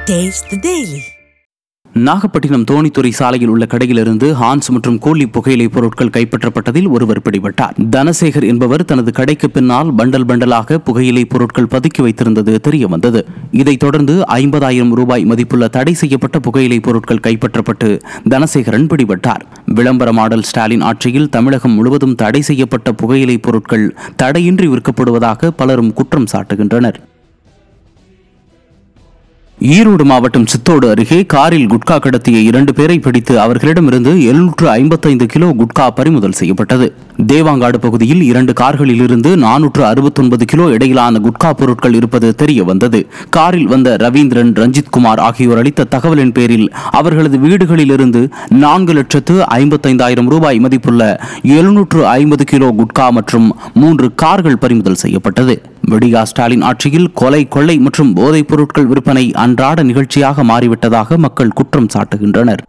Taste the Daily. Nagapattinam தோணித்துறை சாலையில் உள்ள கடையிலிருந்து ஹான்ஸ் மற்றும் கோலி புகையிலை பொருட்கள் கைப்பற்றப்பட்டதில் ஒருவர் பிடிபட்டார். தனசேகர் என்பவர் தனது கடைக்கு பின்னால் பண்டல் பண்டலாக புகையிலை பொருட்கள் பதுக்கி வைத்திருந்தது தெரியவந்தது. இதைத் தொடர்ந்து 50,000 ரூபாய் மதிப்புள்ள தடை செய்யப்பட்ட புகையிலை பொருட்கள் கைப்பற்றப்பட்டு தனசேகரன் பிடிபட்டார். விளம்பர மாடல் ஸ்டாலின் ஆட்சியில் தமிழகம் முழுவதும் தடை செய்யப்பட்ட புகையிலை பொருட்கள் தடையின்றி விற்கப்படுவதாக பலரும் குற்றம் சாட்டுகின்றனர். ஈரோடு மாவட்டம் சித்தோடு அருகே காரில் குட்கா கடத்திய 2 பேரை பிடித்து அவர்களிடமிருந்து 755 கிலோ குட்கா பறிமுதல் செய்யப்பட்டது. தேவாங்காடு பகுதியில் 2 கார்களில் இருந்து 469 கிலோ இடையிலான குட்கா பொருட்கள் இருப்பது தெரிய வந்தது. காரில் வந்த ரவீந்திரன், ரஞ்சித்குமார் ஆகியோர் அளித்த தகவலின் பேரில் அவர்களது வீடுகளில் இருந்து 4,55,000 ரூபாய் மதிப்புள்ள 750 கிலோ குட்கா மற்றும் 3 கார்கள் பறிமுதல் செய்யப்பட்டது. விடியா ஸ்டாலின் ஆட்சியில் கொலை, கொள்ளை மற்றும் போதைப் பொருட்கள் விற்பனை அன்றாட நிகழ்ச்சியாக மாறிவிட்டதாக மக்கள் குற்றம் சாட்டுகின்றனர்.